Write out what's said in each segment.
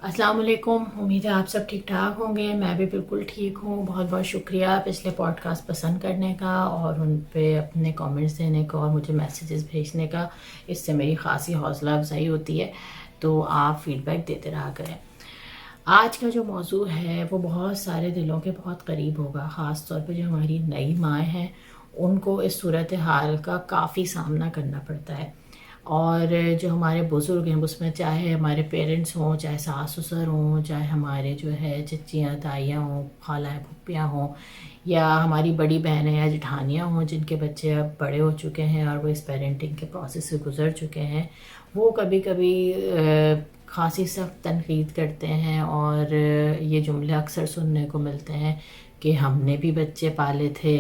अस्सलाम वालेकुम। उम्मीद है आप सब ठीक ठाक होंगे। मैं भी बिल्कुल ठीक हूँ। बहुत बहुत शुक्रिया पिछले पॉडकास्ट पसंद करने का और उन पे अपने कमेंट्स देने का और मुझे मैसेजेस भेजने का। इससे मेरी खासी हौसला अफजाई होती है, तो आप फीडबैक देते रहा करें। आज का जो मौजू है वो बहुत सारे दिलों के बहुत करीब होगा, ख़ास तौर पे जो हमारी नई माएँ हैं उनको इस सूरत हाल का काफ़ी सामना करना पड़ता है। और जो हमारे बुज़ुर्ग हैं उसमें चाहे हमारे पेरेंट्स हों, चाहे सास ससुर हों, चाहे हमारे जो है चचियाँ ताइयाँ हों, खालाएँ फूफियाँ हों, या हमारी बड़ी बहनें या जेठानियाँ हों जिनके बच्चे अब बड़े हो चुके हैं और वो इस पेरेंटिंग के प्रोसेस से गुज़र चुके हैं, वो कभी कभी खासी सख्त तनकीद करते हैं और ये जुमले अक्सर सुनने को मिलते हैं कि हमने भी बच्चे पाले थे,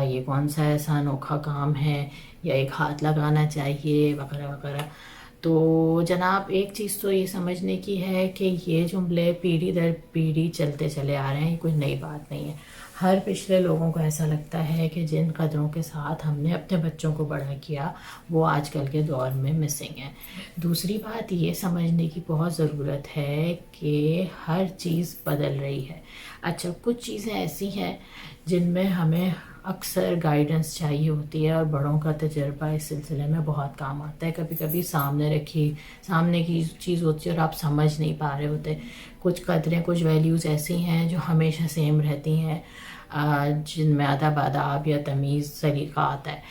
ये कौन सा ऐसा अनोखा काम है, या एक हाथ लगाना चाहिए वगैरह वगैरह। तो जनाब, एक चीज़ तो ये समझने की है कि ये जुमले पीढ़ी दर पीढ़ी चलते चले आ रहे हैं, ये कोई नई बात नहीं है। हर पिछले लोगों को ऐसा लगता है कि जिन कदरों के साथ हमने अपने बच्चों को बड़ा किया वो आजकल के दौर में मिसिंग है। दूसरी बात ये समझने की बहुत ज़रूरत है कि हर चीज़ बदल रही है। अच्छा, कुछ चीज़ें ऐसी हैं जिनमें हमें अक्सर गाइडेंस चाहिए होती है और बड़ों का तजर्बा इस सिलसिले में बहुत काम आता है। कभी कभी सामने की चीज़ होती है और आप समझ नहीं पा रहे होते। कुछ कदरें, कुछ वैल्यूज़ ऐसी हैं जो हमेशा सेम रहती हैं, जिनमें अदब आदाब या तमीज़ सलीका आता है।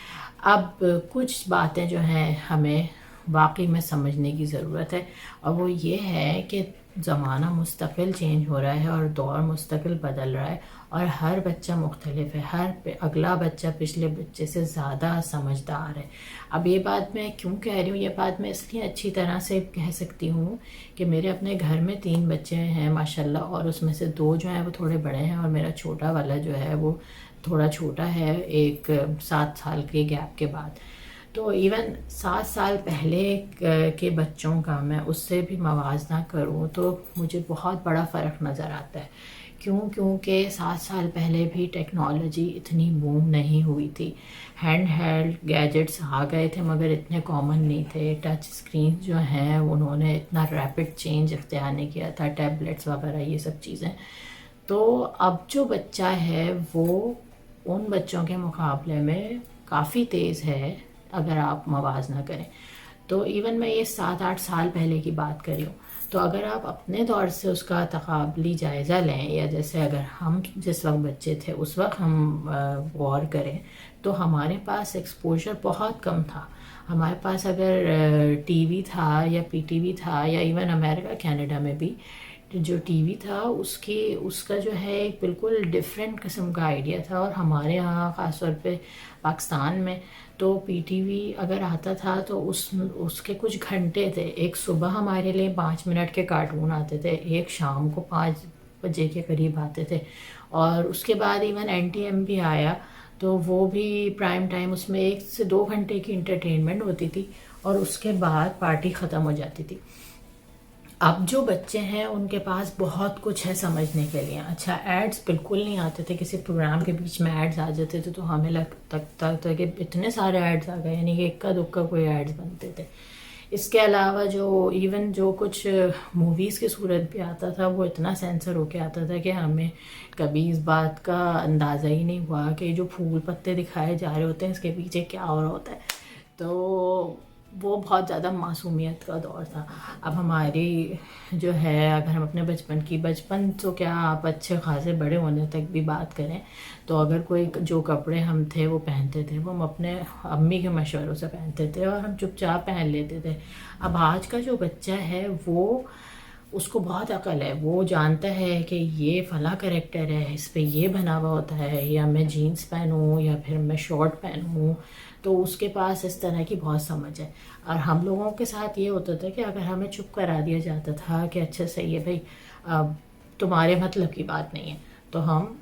अब कुछ बातें जो हैं हमें वाकई में समझने की ज़रूरत है, और वो ये है कि ज़माना मुस्तकिल चेंज हो रहा है और दौर मुस्तकिल बदल रहा है, और हर बच्चा मुख्तलिफ है। अगला बच्चा पिछले बच्चे से ज़्यादा समझदार है। अब ये बात मैं क्यों कह रही हूँ, ये बात मैं इसलिए अच्छी तरह से कह सकती हूँ कि मेरे अपने घर में 3 बच्चे हैं माशाल्लाह, और उसमें से 2 जो हैं वो थोड़े बड़े हैं और मेरा छोटा वाला जो है वो थोड़ा छोटा है, एक 7 साल के गैप के बाद। तो इवन 7 साल पहले के बच्चों का मैं उससे भी मवाजना करूँ तो मुझे बहुत बड़ा फ़र्क नज़र आता है। क्योंकि 7 साल पहले भी टेक्नोलॉजी इतनी बूम नहीं हुई थी। हैंड हेल्ड गैजेट्स आ गए थे मगर इतने कॉमन नहीं थे। टच स्क्रीन जो हैं उन्होंने इतना रैपिड चेंज इख्तियार नहीं किया था, टैबलेट्स वगैरह ये सब चीज़ें। तो अब जो बच्चा है वो उन बच्चों के मुकाबले में काफ़ी तेज़ है अगर आप मवाजना करें। तो इवन मैं ये 7-8 साल पहले की बात कर रही हूँ। तो अगर आप अपने दौर से उसका तकाबली जायज़ा लें, या जैसे अगर हम जिस वक्त बच्चे थे उस वक्त हम गौर करें, तो हमारे पास एक्सपोजर बहुत कम था। हमारे पास अगर टीवी था या पीटीवी था, या इवन अमेरिका कनाडा में भी जो टीवी था उसका जो है एक बिल्कुल डिफरेंट किस्म का आइडिया था। और हमारे यहाँ ख़ास तौर पे पाकिस्तान में तो पीटीवी अगर आता था तो उसके कुछ घंटे थे। एक सुबह हमारे लिए 5 मिनट के कार्टून आते थे, एक शाम को 5 बजे के करीब आते थे, और उसके बाद इवन एनटीएम भी आया तो वो भी प्राइम टाइम, उसमें 1 से 2 घंटे की इंटरटेनमेंट होती थी और उसके बाद पार्टी ख़त्म हो जाती थी। अब जो बच्चे हैं उनके पास बहुत कुछ है समझने के लिए। अच्छा, एड्स बिल्कुल नहीं आते थे, किसी प्रोग्राम के बीच में एड्स आ जाते थे तो हमें लगता था कि इतने सारे एड्स आ गए, यानी कि इक्का दुक्का कोई एड्स बनते थे। इसके अलावा जो कुछ मूवीज़ की सूरत भी आता था वो इतना सेंसर होके आता था कि हमें कभी इस बात का अंदाज़ा ही नहीं हुआ कि जो फूल पत्ते दिखाए जा रहे होते हैं इसके पीछे क्या हो रहा होता है। तो वो बहुत ज़्यादा मासूमियत का दौर था। अब हमारी जो है, अगर हम अपने बचपन तो क्या, आप अच्छे खासे बड़े होने तक भी बात करें तो अगर कोई जो कपड़े हम थे वो पहनते थे वो हम अपने अम्मी के मशवरों से पहनते थे और हम चुपचाप पहन लेते थे। अब आज का जो बच्चा है वो, उसको बहुत अकल है, वो जानता है कि ये फला करेक्टर है, इस पे ये बना हुआ होता है, या मैं जीन्स पहनूं या फिर मैं शॉर्ट पहनूं। तो उसके पास इस तरह की बहुत समझ है। और हम लोगों के साथ ये होता था कि अगर हमें चुप करा दिया जाता था कि अच्छा सही है भाई, अब तुम्हारे मतलब की बात नहीं है, तो हम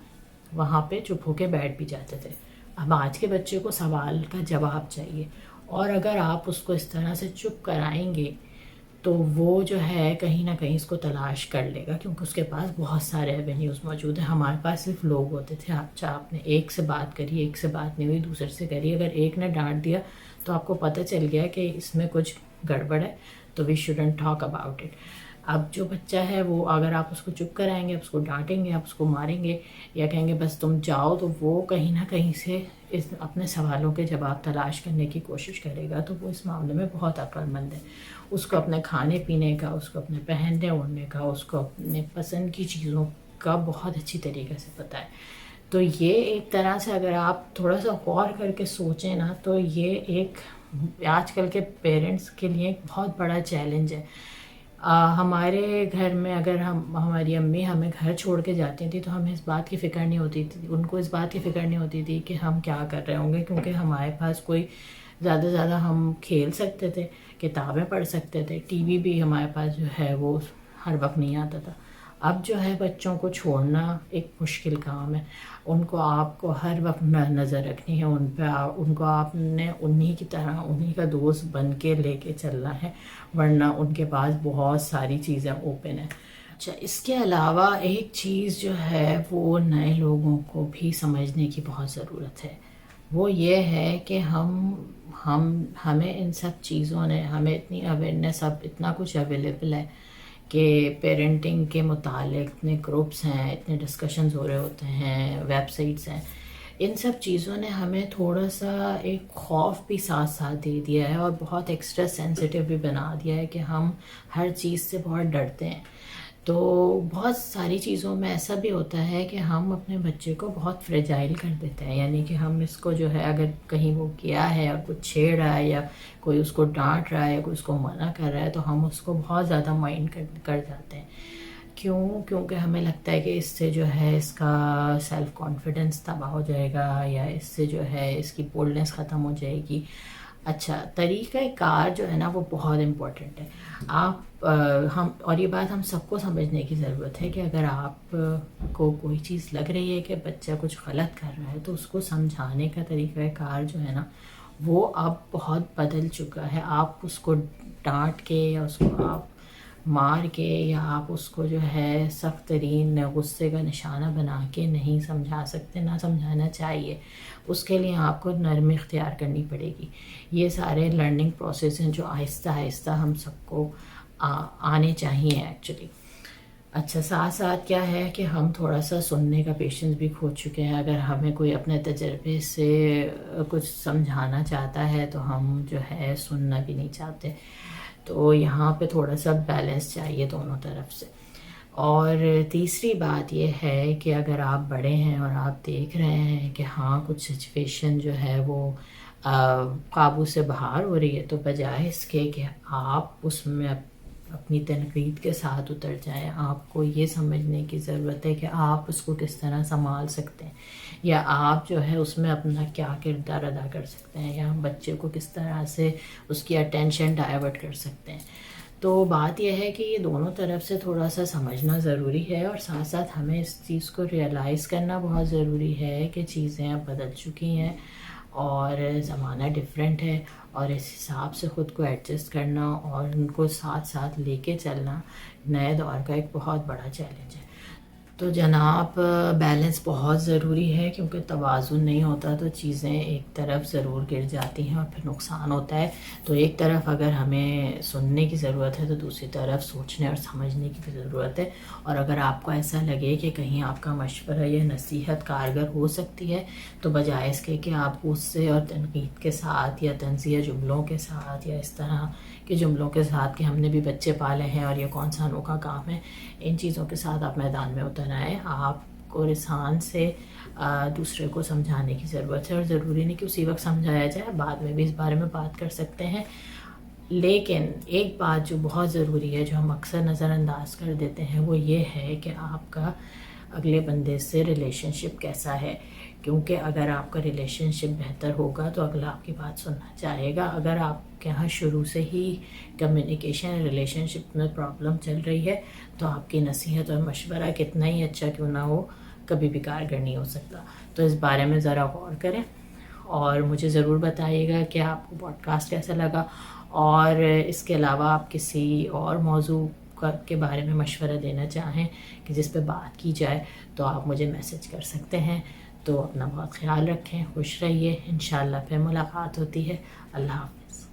वहाँ पे चुप होके बैठ भी जाते थे। अब आज के बच्चे को सवाल का जवाब चाहिए, और अगर आप उसको इस तरह से चुप कराएंगे तो वो जो है कहीं ना कहीं इसको तलाश कर लेगा, क्योंकि उसके पास बहुत सारे एवेन्यूज़ मौजूद हैं। हमारे पास सिर्फ लोग होते थे, अच्छा आपने एक से बात करी, एक से बात नहीं हुई, दूसरे से करी, अगर एक ने डांट दिया तो आपको पता चल गया कि इसमें कुछ गड़बड़ है, तो we shouldn't talk about it. اب جو بچہ ہے وہ اگر آپ اس کو چپ کرائیں گے، اس کو ڈانٹیں گے، آپ اس کو ماریں گے یا کہیں گے بس تم جاؤ، تو وہ کہیں نہ کہیں سے اپنے سوالوں کے جواب تلاش کرنے کی کوشش کرے گا. تو وہ اس معاملے میں بہت عقل مند ہے. اس کو اپنے کھانے پینے کا، اس کو اپنے پہننے اوڑھنے کا، اس کو اپنے پسند کی چیزوں کا بہت اچھی طریقے سے پتہ ہے. تو یہ ایک طرح سے اگر آپ تھوڑا سا غور کر کے سوچیں نا، تو یہ ایک آج کل کے پیرنٹس کے لیے ایک بہت بڑا چیلنج ہے. ہمارے گھر میں اگر ہماری امی ہمیں گھر چھوڑ کے جاتی تھی تو ہمیں اس بات کی فکر نہیں ہوتی تھی، ان کو اس بات کی فکر نہیں ہوتی تھی کہ ہم کیا کر رہے ہوں گے، کیونکہ ہمارے پاس کوئی زیادہ سے زیادہ ہم کھیل سکتے تھے، کتابیں پڑھ سکتے تھے، ٹی وی بھی ہمارے پاس جو ہے وہ ہر وقت نہیں آتا تھا. اب جو ہے بچوں کو چھوڑنا ایک مشکل کام ہے. ان کو آپ کو ہر وقت نظر رکھنی ہے، ان کو آپ نے انہی کی طرح انہی کا دوست بن کے لے کے چلنا ہے، ورنہ ان کے پاس بہت ساری چیزیں اوپن ہیں. اچھا، اس کے علاوہ ایک چیز جو ہے وہ نئے لوگوں کو بھی سمجھنے کی بہت ضرورت ہے. وہ یہ ہے کہ ہمیں ان سب چیزوں نے، ہمیں اتنی اویئرنیس، اب اتنا کچھ اویلیبل ہے کہ پیرنٹنگ کے متعلق اتنے گروپس ہیں، اتنے ڈسکشنز ہو رہے ہوتے ہیں، ویب سائٹس ہیں. ان سب چیزوں نے ہمیں تھوڑا سا ایک خوف بھی ساتھ ساتھ دے دیا ہے اور بہت ایکسٹرا سینسیٹیو بھی بنا دیا ہے کہ ہم ہر چیز سے بہت ڈرتے ہیں. تو بہت ساری چیزوں میں ایسا بھی ہوتا ہے کہ ہم اپنے بچے کو بہت فریجائل کر دیتے ہیں، یعنی کہ ہم اس کو جو ہے اگر کہیں وہ کیا ہے اور کچھ چھیڑ رہا ہے یا کوئی اس کو ڈانٹ رہا ہے یا کوئی اس کو منع کر رہا ہے تو ہم اس کو بہت زیادہ مائنڈ کر جاتے ہیں. کیونکہ ہمیں لگتا ہے کہ اس سے جو ہے اس کا سیلف کانفیڈنس تباہ ہو جائے گا یا اس سے جو ہے اس کی بولڈنس ختم ہو جائے گی. اچھا، طریقہ کار جو ہے نا وہ بہت امپورٹنٹ ہے. اور یہ بات ہم سب کو سمجھنے کی ضرورت ہے کہ اگر آپ کو کوئی چیز لگ رہی ہے کہ بچہ کچھ غلط کر رہا ہے تو اس کو سمجھانے کا طریقہ کار جو ہے نا وہ اب بہت بدل چکا ہے. آپ اس کو ڈانٹ کے یا اس کو آپ مار کے یا آپ اس کو جو ہے سخت ترین غصے کا نشانہ بنا کے نہیں سمجھا سکتے، نہ سمجھانا چاہیے. اس کے لیے آپ کو نرمی اختیار کرنی پڑے گی. یہ سارے لرننگ پروسیس ہیں جو آہستہ آہستہ ہم سب کو آنے چاہیے ایکچولی. اچھا، ساتھ ساتھ کیا ہے کہ ہم تھوڑا سا سننے کا پیشنس بھی کھو چکے ہیں. اگر ہمیں کوئی اپنے تجربے سے کچھ سمجھانا چاہتا ہے تو ہم جو ہے سننا بھی نہیں چاہتے. تو یہاں پہ تھوڑا سا بیلنس چاہیے دونوں طرف سے. اور تیسری بات یہ ہے کہ اگر آپ بڑے ہیں اور آپ دیکھ رہے ہیں کہ ہاں کچھ سچویشن جو ہے وہ قابو سے باہر ہو رہی ہے، تو بجائے اس کے کہ آپ اس میں اپنی تنقید کے ساتھ اتر جائیں، آپ کو یہ سمجھنے کی ضرورت ہے کہ آپ اس کو کس طرح سنبھال سکتے ہیں یا آپ جو ہے اس میں اپنا کیا کردار ادا کر سکتے ہیں یا بچے کو کس طرح سے اس کی اٹینشن ڈائیورٹ کر سکتے ہیں. تو بات یہ ہے کہ یہ دونوں طرف سے تھوڑا سا سمجھنا ضروری ہے اور ساتھ ساتھ ہمیں اس چیز کو ریئلائز کرنا بہت ضروری ہے کہ چیزیں اب بدل چکی ہیں اور زمانہ ڈیفرنٹ ہے، اور اس حساب سے خود کو ایڈجسٹ کرنا اور ان کو ساتھ ساتھ لے کے چلنا نئے دور کا ایک بہت بڑا چیلنج ہے. تو جناب، بیلنس بہت ضروری ہے کیونکہ توازن نہیں ہوتا تو چیزیں ایک طرف ضرور گر جاتی ہیں اور پھر نقصان ہوتا ہے. تو ایک طرف اگر ہمیں سننے کی ضرورت ہے تو دوسری طرف سوچنے اور سمجھنے کی بھی ضرورت ہے. اور اگر آپ کو ایسا لگے کہ کہیں آپ کا مشورہ یا نصیحت کارگر ہو سکتی ہے تو بجائے اس کے کہ آپ غصے اور تنقید کے ساتھ یا طنزیہ جملوں کے ساتھ یا اس طرح کے جملوں کے ساتھ کہ ہم نے بھی بچے پالے ہیں اور یہ کون سا انوکھا کام ہے، ان چیزوں کے ساتھ آپ میدان میں اتر آئے. آپ کو لسان سے دوسرے کو سمجھانے کی ضرورت ہے اور ضروری نہیں کہ اسی وقت سمجھایا جائے، بعد میں بھی اس بارے میں بات کر سکتے ہیں. لیکن ایک بات جو بہت ضروری ہے جو ہم اکثر نظر انداز کر دیتے ہیں وہ یہ ہے کہ آپ کا اگلے بندے سے ریلیشن شپ کیسا ہے. کیونکہ اگر آپ کا ریلیشن شپ بہتر ہوگا تو اگلا آپ کی بات سننا چاہے گا. اگر آپ کے یہاں شروع سے ہی کمیونیکیشن ریلیشن شپ میں پرابلم چل رہی ہے تو آپ کی نصیحت اور مشورہ کتنا ہی اچھا کیوں نہ ہو کبھی بھی کارگر نہیں ہو سکتا. تو اس بارے میں ذرا غور کریں اور مجھے ضرور بتائیے گا کہ آپ کو پوڈ کاسٹ کیسا لگا، اور اس کے علاوہ آپ کسی اور موضوع کے بارے میں مشورہ دینا چاہیں کہ جس پہ بات کی جائے تو آپ مجھے میسج کر سکتے ہیں. تو اپنا بہت خیال رکھیں، خوش رہیے، انشاءاللہ پھر ملاقات ہوتی ہے. اللہ حافظ.